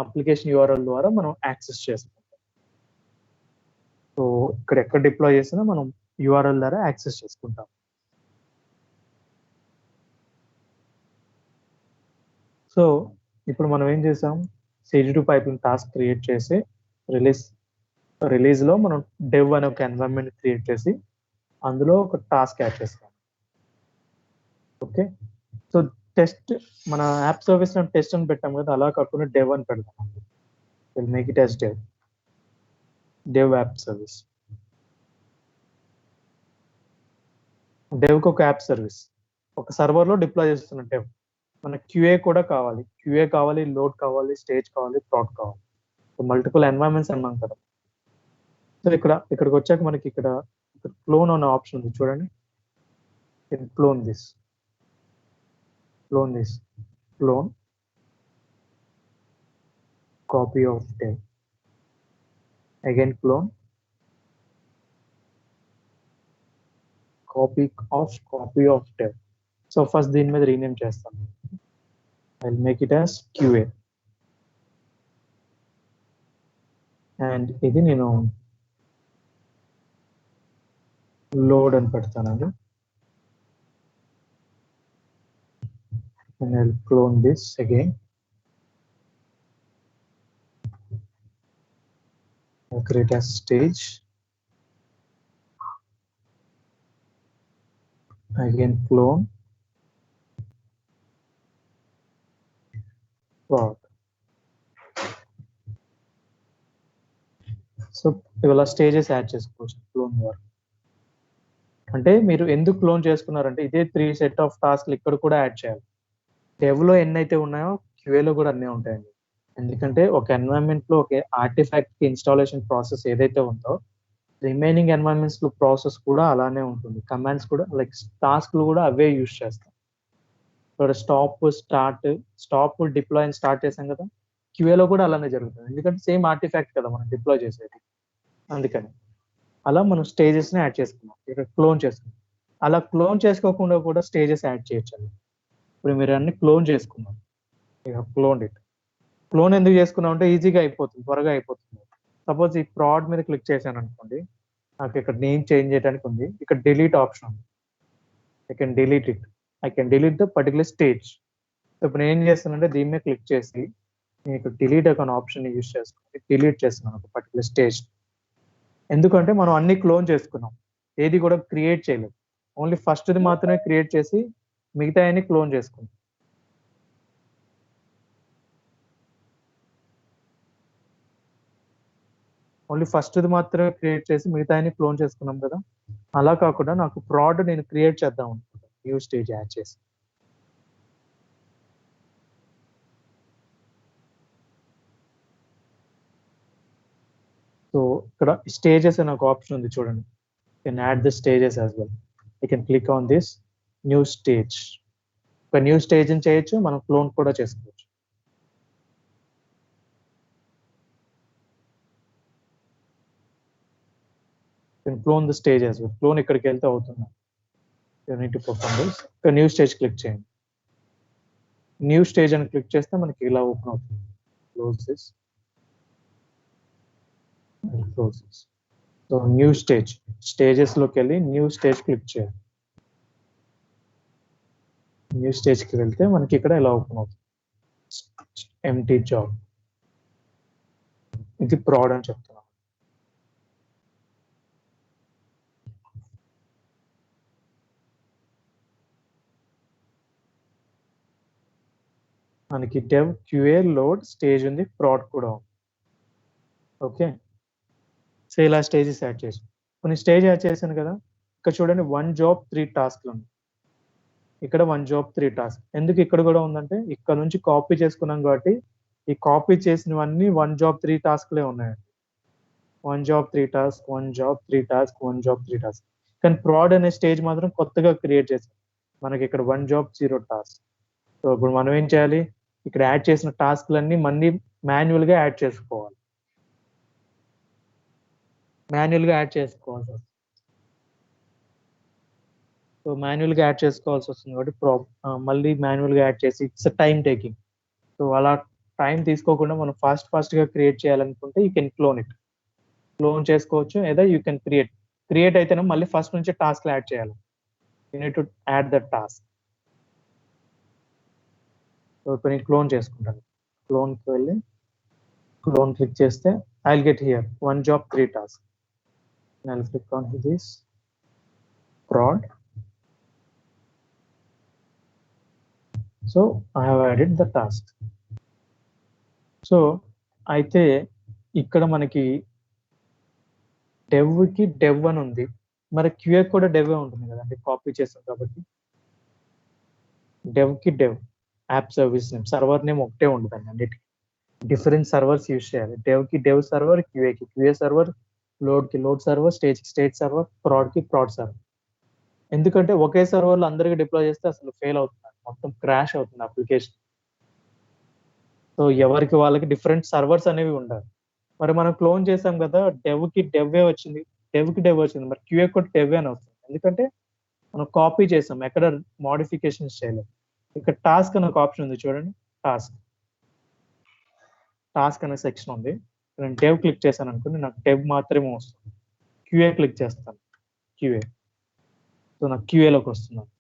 అప్లికేషన్ URL ద్వారా మనం యాక్సెస్ చేసుకుంటాం. సో ఇక్కడ ఎక్కడ డిప్లాయ్ చేసినా మనం URL ద్వారా యాక్సెస్ చేసుకుంటాం. సో ఇప్పుడు మనం ఏం చేసాం, CG2 పైప్లైన్ టాస్క్ క్రియేట్ చేసి రిలీజ్ లో మనం డెవ్ అనే ఒక ఎన్వైరన్మెంట్ క్రియేట్ చేసి అందులో ఒక టాస్క్ యాడ్ చేస్తాం. ఓకే, సో టెస్ట్ మన యాప్ సర్వీస్ టెస్ట్ అని పెట్టాం కదా, అలా కాకుండా డెవ్ అని పెడతాం. Will make it as dev app service. Dev కి ఒక యాప్ సర్వీస్, ఒక సర్వర్ లో డిప్లాయ్ చేస్తున్న డెవ్. మనకి QA కూడా కావాలి, లోడ్ కావాలి, స్టేజ్ కావాలి, ప్రాడ్ కావాలి. మల్టిపుల్ ఎన్వైరన్మెంట్స్ అన్నాం కదా. సో ఇక్కడికి వచ్చాక మనకి ఇక్కడ క్లోన్ అనే ఆప్షన్ ఉంది చూడండి. Clone copy of dev, again clone, copy of dev. So first దీని మీద రీనేమ్ చేస్తాను. I'll make it as QA. And ఇది నేను లోడ్ అని పెడతానండి. And I'll clone this again. I'll create a stage. Again clone. Prod. So ఇవాళ stages add చేసుకోవచ్చు clone ద్వారా. అంటే మీరు ఎందుకు క్లోన్ చేసుకున్నారంటే ఇదే 3 సెట్ ఆఫ్ టాస్క్లు ఇక్కడ కూడా యాడ్ చేయాలి. డెవ్‌లో ఎన్నైతే ఉన్నాయో క్యూఏలో కూడా అన్నే ఉంటాయండి. ఎందుకంటే ఒక ఎన్వైరన్మెంట్‌లో ఒక ఆర్టిఫాక్ట్‌కి ఇన్‌స్టాలేషన్ ప్రాసెస్ ఏదైతే ఉందో రిమైనింగ్ ఎన్వైరన్మెంట్స్‌లో ప్రాసెస్ కూడా అలానే ఉంటుంది. కమాండ్స్ కూడా లైక్ టాస్క్‌లు కూడా అవే యూజ్ చేస్తాం. ఇక్కడ స్టాప్, డిప్లాయ్ అని స్టార్ట్ చేసాం కదా! క్యూఏలో కూడా అలానే జరుగుతుంది. ఎందుకంటే సేమ్ ఆర్టిఫాక్ట్ కదా మనం డిప్లాయ్ చేసేది. అందుకని. అలా మనం స్టేజెస్‌ని యాడ్ చేసుకున్నాం. ఇక్కడ క్లోన్ చేసుకున్నాం. అలా క్లోన్ చేసుకోకుండా కూడా స్టేజెస్ యాడ్ చేయొచ్చండి. ఇప్పుడు మీరు అన్ని క్లోన్ చేసుకున్నారు. You have cloned it. Clone ఎందుకు చేసుకున్నామంటే ఈజీగా అయిపోతుంది. త్వరగా అయిపోతుంది. సపోజ్ ఈ ప్రాడ్ మీద క్లిక్ చేశాననుకోండి. నాకు ఇక్కడ నేమ్ చేంజ్ చేయడానికి ఉంది. ఇక్కడ డిలీట్ ఆప్షన్ ఉంది. I can delete it. I can delete the particular stage. ఇప్పుడు నేను ఏం చేస్తానంటే దీని మీద క్లిక్ చేసి నేను ఇక్కడ డిలీట్ అనే ఆప్షన్ యూజ్ చేసుకొని డిలీట్ చేస్తున్నాను ఒక పర్టిక్యులర్ స్టేజ్. ఎందుకంటే మనం అన్ని క్లోన్ చేసుకున్నాం. ఏది కూడా క్రియేట్ చేయలేదు. ఓన్లీ ఫస్ట్‌ది మాత్రమే క్రియేట్ చేసి మిగతాయన్ని క్లోన్ చేసుకున్నాం. ఓన్లీ ఫస్ట్‌ది మాత్రమే క్రియేట్ చేసి మిగతాయన్ని క్లోన్ చేసుకున్నాం కదా! అలా కాకుండా నాకు ప్రాడ్ నేను క్రియేట్ చేద్దాం అనుకుంటున్నాను. న్యూ స్టేజ్ యాడ్ చేసి. సో ఇక్కడ స్టేజెస్ అనే ఒక ఆప్షన్ ఉంది చూడండి. You can add the stages as well. You can click on this new stage. ఒక న్యూ స్టేజ్‌ని చేయొచ్చు. మనం క్లోన్ కూడా చేసుకోవచ్చు. You can clone the stage as well. Clone ఇక్కడికి వెళ్తే అవుతుంది. యూ నీడ్ టు పర్ఫార్మ్ దిస్. ఇక్కడ న్యూ స్టేజ్ క్లిక్ చేయండి. న్యూ స్టేజ్ అని క్లిక్ చేస్తే మనకి ఇలా ఓపెన్ అవుతుంది. Close this. Close this. So new స్టేజెస్‌లోకి వెళ్ళి న్యూ స్టేజ్ క్లిక్ చేయాలి. న్యూ స్టేజ్‌కి వెళ్తే మనకి ఇక్కడ ఇలా ఓపెన్ అవుతుంది. Empty job. ఇది ప్రాడ్ అని చెప్తున్నాం. మనకి డెవ్ క్యూఏ లోడ్ స్టేజ్ ఉంది. ప్రాడ్ కూడా ఉంది. ఓకే. సో ఇలా స్టేజెస్ యాడ్ చేసాం. కొన్ని స్టేజ్ యాడ్ చేశాను కదా! ఇక్కడ చూడండి 1 జాబ్ 3 టాస్క్‌లు ఉంది. ఇక్కడ 1 జాబ్ 3 టాస్క్. ఎందుకు ఇక్కడ కూడా ఉందంటే ఇక్కడ నుంచి కాపీ చేసుకున్నాం కాబట్టి ఈ కాపీ చేసినవన్నీ 1 జాబ్ 3 టాస్క్‌లే ఉన్నాయండి. 1 job 3 task, 1 job 3 task, 1 job 3 task. కానీ ప్రాడ్ అనే స్టేజ్ మాత్రం కొత్తగా క్రియేట్ చేసాం. మనకి ఇక్కడ 1 జాబ్ 0 టాస్క్. సో ఇప్పుడు మనం ఏం చేయాలి? ఇక్కడ యాడ్ చేసిన టాస్క్‌లన్నీ మళ్ళీ మాన్యువల్‌గా యాడ్ చేసుకోవాలి. మాన్యువల్‌గా యాడ్ చేసుకోవాల్సి వస్తుంది. సో మాన్యువల్‌గా యాడ్ చేసుకోవాల్సి వస్తుంది కాబట్టి మళ్ళీ మాన్యువల్‌గా యాడ్ చేసి ఇట్స్ టైమ్ టేకింగ్. సో అలా టైం తీసుకోకుండా మనం ఫాస్ట్‌గా క్రియేట్ చేయాలనుకుంటే you can clone it. Clone చేసుకోవచ్చు. లేదా యూ కెన్ క్రియేట్ అయితేనే మళ్ళీ ఫస్ట్ నుంచి టాస్క్‌లు యాడ్ చేయాలి. You need to add that task. So ఇప్పుడు నేను క్లోన్ చేసుకుంటాను. క్లోన్‌కి వెళ్ళి క్లోన్ క్లిక్ చేస్తే I will get here 1 job 3 task. I will click on this proud. So I have added the task. So అయితే ఇక్కడ మనకి డెవ్‌కి డెవ్ అని ఉంది. మరి క్యూఏ కూడా డెవ్వే ఉంటుంది కదండీ! కాపీ చేసాం కాబట్టి. డెవ్‌కి dev app service name, server name ఒకటే ఉంటదండి అన్నిటికి. డిఫరెంట్ సర్వర్స్ యూజ్ చేయాలి. డెవ్‌కి డెవ్ సర్వర్, క్యూఏకి క్యూఏ సర్వర్, లోడ్‌కి లోడ్ సర్వర్, స్టేజ్‌కి స్టేజ్ సర్వర్, ప్రాడ్‌కి ప్రాడ్ సర్వర్. ఎందుకంటే ఒకే సర్వర్‌లో అందరికి డిప్లాయ్ చేస్తే అసలు ఫెయిల్ అవుతుంది. మొత్తం క్రాష్ అవుతుంది అప్లికేషన్. సో ఎవరికి వాళ్ళకి డిఫరెంట్ సర్వర్స్ అనేవి ఉండాలి. మరి మనం క్లోన్ చేసాం కదా! డెవ్‌కి డెవ్వే వచ్చింది. డెవ్‌కి డెవ్ వచ్చింది. మరి క్యూఏ కూడా డెవ్వే అని వస్తుంది. ఎందుకంటే మనం కాపీ చేసాం. ఎక్కడ మోడిఫికేషన్స్ చేయలేదు. ఇక్కడ టాస్క్ అనే ఒక ఆప్షన్ ఉంది చూడండి. టాస్క్. టాస్క్ అనే సెక్షన్ ఉంది. నేను డెవ్ క్లిక్ చేశాను అనుకోండి నాకు డెవ్ మాత్రమే వస్తుంది. క్యూఏ క్లిక్ చేస్తాను. క్యూఏ. సో నాకు క్యూఏలోకి వస్తున్నాను.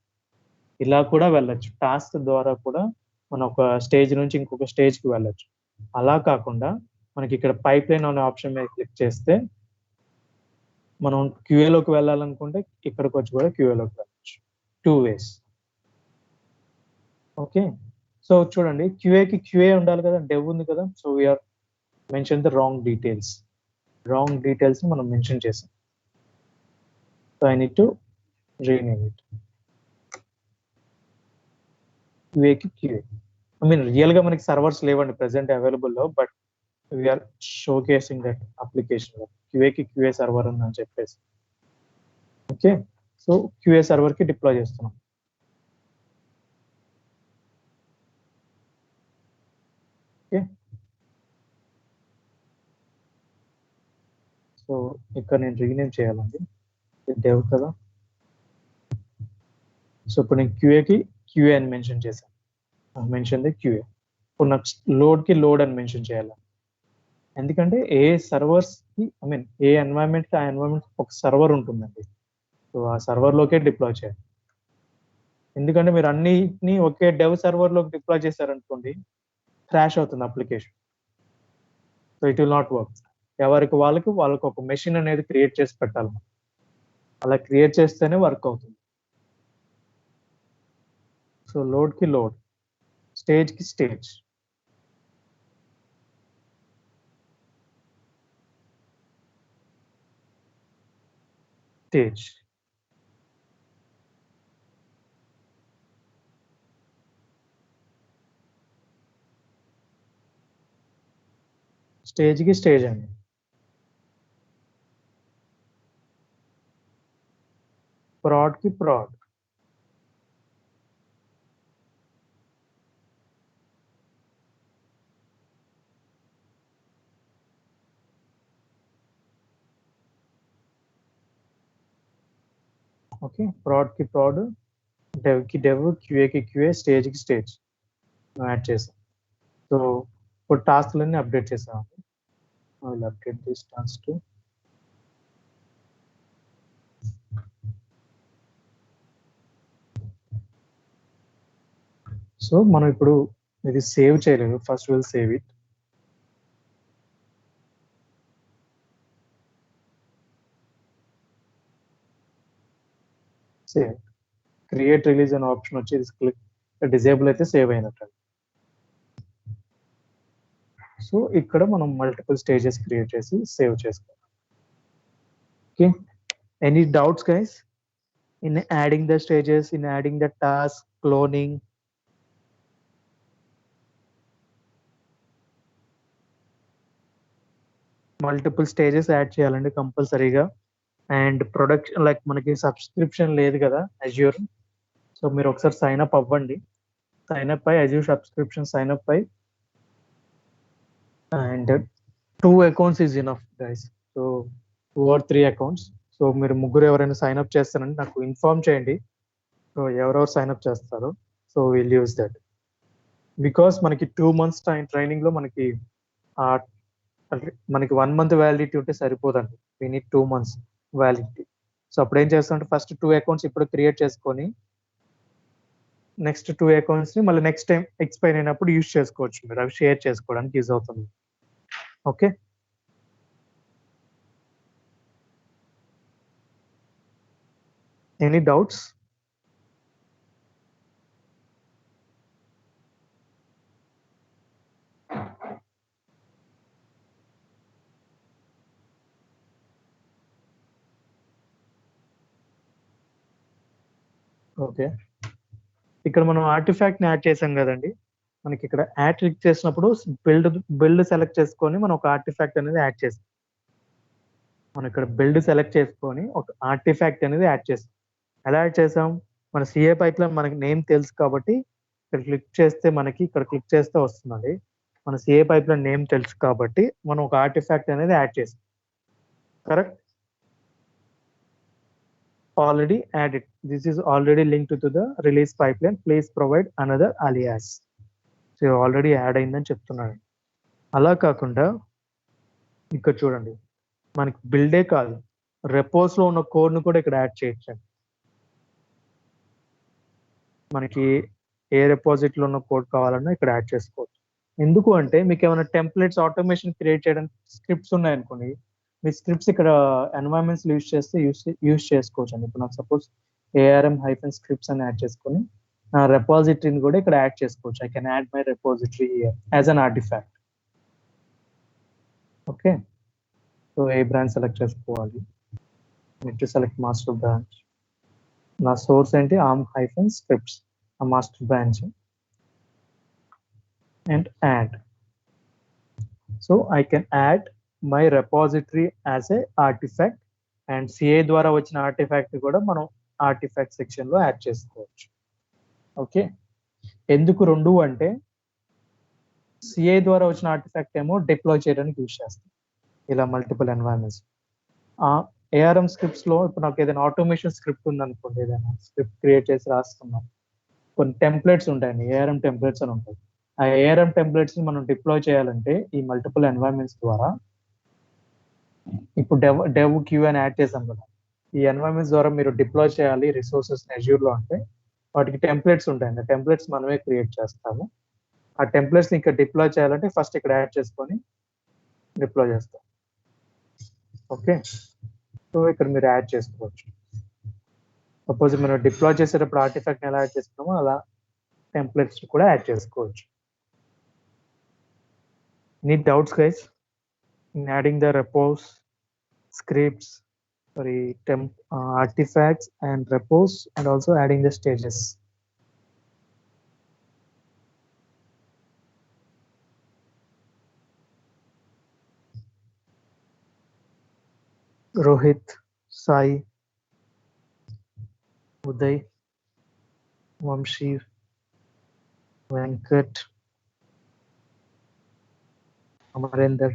ఇలా కూడా వెళ్ళొచ్చు. టాస్క్ ద్వారా కూడా మనం ఒక స్టేజ్ నుంచి ఇంకొక స్టేజ్‌కి వెళ్ళొచ్చు. అలా కాకుండా మనకి ఇక్కడ పైప్‌లైన్ అనే ఆప్షన్ మీద క్లిక్ చేస్తే మనం క్యూఏలోకి వెళ్ళాలనుకుంటే ఇక్కడికొచ్చి కూడా క్యూఏలోకి వెళ్ళొచ్చు. 2 వేస్. ఓకే. సో చూడండి క్యూఏకి క్యూఏ ఉండాలి కదా! డెవ్ ఉంది కదా! So we are mention the wrong details. Wrong details మనం మెన్షన్ చేసాం. So I need to rename it QAకి QA. ఐ మీన్ రియల్ గా మనకి సర్వర్స్ లేవండి ప్రెసెంట్ అవైలబుల్ లో, but we are showcasing that application QAకి QA సర్వర్ అని చెప్పేసి. ఓకే, సో QA సర్వర్ కి డిప్లాయ్ చేస్తున్నాం. ఓకే, సో ఇక్కడ నేను రీనేమ్ చేయాలండి, డెవ్ కదా. సో ఇప్పుడు నేను QAకి QA అని మెన్షన్ చేశాను, మెన్షన్ ది QA. ఇప్పుడు నెక్స్ట్ లోడ్కి లోడ్ అని మెన్షన్ చేయాలి, ఎందుకంటే ఏ సర్వర్స్ కి ఐ మీన్ ఏ ఎన్వైరన్మెంట్ కి ఆ ఎన్వైరన్మెంట్ ఒక సర్వర్ ఉంటుందండి. సో ఆ సర్వర్ లోకే డిప్లాయ్ చేయాలి, ఎందుకంటే మీరు అన్నిటిని ఒకే డెవ్ సర్వర్ లోకి డిప్లాయ్ చేశారనుకోండి, క్రాష్ అవుతుంది application. So it will not work. ఎవరికి వాళ్ళకి ఒక మెషిన్ అనేది క్రియేట్ చేసి పెట్టాలి, అలా క్రియేట్ చేస్తేనే వర్క్ అవుతుంది. సో లోడ్ కి లోడ్, స్టేజ్ కి స్టేజ్. స్టేజ్ స్టేజ్ కి స్టేజ్ అండి. ప్రాడ్ కి ప్రాడ్. ఓకే, ప్రాడ్ కి ప్రాడ్, డెవ్ కి డెవ్, QA కి QA, స్టేజ్ కి స్టేజ్ యాడ్ చేసాం. సో ఇప్పుడు టాస్క్లన్నీ అప్డేట్ చేసాం. I will update this task to. So మనం ఇప్పుడు ఇది సేవ్ చేయలేదు, first will save it. Save, create release అనే ఆప్షన్ వచ్చి క్లిక్ డిజేబుల్ అయితే సేవ్ అయినట్టు. సో ఇక్కడ మనం మల్టిపుల్ స్టేజెస్ క్రియేట్ చేసి సేవ్ చేసుకోవాలి. Okay, any doubts guys in adding the stages, in adding the task, cloning? Multiple stages add చేయాలండి కంపల్సరీగా. అండ్ ప్రొడక్షన్ లైక్ మనకి సబ్స్క్రిప్షన్ లేదు కదా అజ్యూర్, సో మీరు ఒకసారి సైన్ అప్ అవ్వండి. సైన్ అప్ అయ్యి అజ్యూర్ సబ్స్క్రిప్షన్ సైన్ అప్ అయ్యి, and 2 accounts is enough guys. So 2 or 3 accounts. So మీరు ముగ్గురు ఎవరైనా సైన్ అప్ చేస్తారంటే నాకు ఇన్ఫార్మ్ చేయండి. సో ఎవరెవరు సైన్ అప్ చేస్తారో so will use that. Because మనకి 2 months ట్రైనింగ్ లో మనకి మనకి 1 month వ్యాలిడిటీ ఉంటే సరిపోదండి, we need 2 months validity. So అప్పుడు ఏం చేస్తామంటే ఫస్ట్ 2 accounts ఇప్పుడు క్రియేట్ చేసుకొని నెక్స్ట్ 2 accounts ని మళ్ళీ నెక్స్ట్ టైం ఎక్స్పైర్ అయినప్పుడు యూజ్ చేసుకోవచ్చు, మీరు అవి షేర్ చేసుకోవడానికి యూజ్ అవుతుంది. Okay, any doubts? ఓకే, ఇక్కడ మనం ఆర్టిఫాక్ట్ ని యాడ్ చేసాం కదండి, మనకి ఇక్కడ యాడ్ క్లిక్ చేసినప్పుడు బిల్డ్ సెలెక్ట్ చేసుకొని మనం ఒక ఆర్టిఫాక్ట్ అనేది యాడ్ చేసాం. మనం ఇక్కడ బిల్డ్ సెలెక్ట్ చేసుకొని ఒక ఆర్టిఫాక్ట్ అనేది యాడ్ చేసాం. ఎలా యాడ్ చేసాం? మన CA పైప్లైన్ మనకి నేమ్ తెలుసు కాబట్టి ఇక్కడ క్లిక్ చేస్తే మనకి ఇక్కడ క్లిక్ చేస్తే వస్తుందండి. మన CA పైప్లైన్ నేమ్ తెలుసు కాబట్టి మనం ఒక ఆర్టిఫాక్ట్ అనేది యాడ్ చేసాం. Correct, already added. This is already linked to the release pipeline. Please provide another alias. So already add అయిందని చెప్తున్నాడు. అలా కాకుండా ఇక్కడ చూడండి, మనకి బిల్డే కాదు, రెపోస్ లో ఉన్న కోడ్ ను కూడా ఇక్కడ యాడ్ చేయొచ్చు. మనకి ఏ రెపోజిట్ లో ఉన్న కోడ్ కావాలన్నా ఇక్కడ యాడ్ చేసుకోవచ్చు. ఎందుకు అంటే మీకు ఏమైనా టెంప్లెట్స్ ఆటోమేషన్ క్రియేట్ చేయడానికి స్క్రిప్ట్స్ ఉన్నాయనుకోండి, మీ స్క్రిప్ట్స్ ఇక్కడ ఎన్వైరన్మెంట్స్ యూజ్ చేస్తే యూజ్ చేసుకోవచ్చు అండి. ఇప్పుడు నాకు సపోజ్ ARM-scripts అని యాడ్ చేసుకొని నా రెపాజిటరీని కూడా ఇక్కడ యాడ్ చేసుకోవచ్చు. I can add my repository as an artefact. Okay, so A branch select చేసుకోవాలి. need to select master branch. నా సోర్స్ ఏంటి arm-scripts ఆ master branch and add. So I can add my repository as a artifact and CA ద్వారా వచ్చిన artefact కూడా మనం artefact section లో add చేసుకోవచ్చు. ఓకే, ఎందుకు రెండు అంటే సిఐ ద్వారా వచ్చిన ఆర్టిఫాక్ట్ ఏమో డిప్లాయ్ చేయడానికి యూజ్ చేస్తాం ఇలా మల్టిపుల్ ఎన్వైరన్మెంట్స్. ఏఆర్ఎం స్క్రిప్ట్స్ లో ఇప్పుడు నాకు ఏదైనా ఆటోమేషన్ స్క్రిప్ట్ ఉందనుకోండి, ఏదైనా స్క్రిప్ట్ క్రియేట్ చేసి రాస్తున్నాం, కొన్ని టెంప్లెట్స్ ఉంటాయండి, ఏఆర్ఎం టెంప్లెట్స్ అని ఉంటాయి. ఆ ఏఆర్ఎం టెంప్లెట్స్ ని మనం డిప్లాయ్ చేయాలంటే ఈ మల్టిపుల్ ఎన్వైరన్మెంట్స్ ద్వారా ఇప్పుడు డెవ్ క్యూ అని యాడ్ చేసాం కదా, ఈ ఎన్వైరన్మెంట్స్ ద్వారా మీరు డిప్లాయ్ చేయాలి రిసోర్సెస్ అజ్యూర్ లో అంటే వాటికి టెంప్లెట్స్ ఉంటాయండి. టెంప్లెట్స్ మనమే క్రియేట్ చేస్తాము. ఆ టెంప్లెట్స్ ని ఇక్కడ డిప్లాయ్ చేయాలంటే ఫస్ట్ ఇక్కడ యాడ్ చేసుకొని డిప్లాయ్ చేస్తాం. ఓకే, సో ఇక్కడ మీరు యాడ్ చేసుకోవచ్చు. సపోజ్ మనం డిప్లాయ్ చేసేటప్పుడు ఆర్టిఫాక్ట్ ఎలా యాడ్ చేసుకున్నామో అలా టెంప్లెట్స్ కూడా యాడ్ చేసుకోవచ్చు. Need doubts guys in adding the repos, scripts, artifacts and repos, and also adding the stages? Rohit, Sai, Uday, Vamshi, Venkat, Amarinder.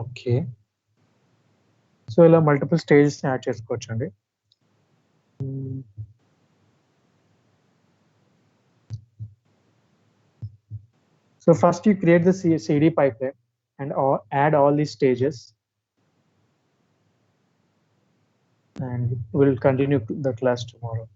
Okay, so ఇలా multiple stages add చేసుకోవచ్చు అండి. So first you create the CD pipeline and add all these stages, and we'll continue the class tomorrow.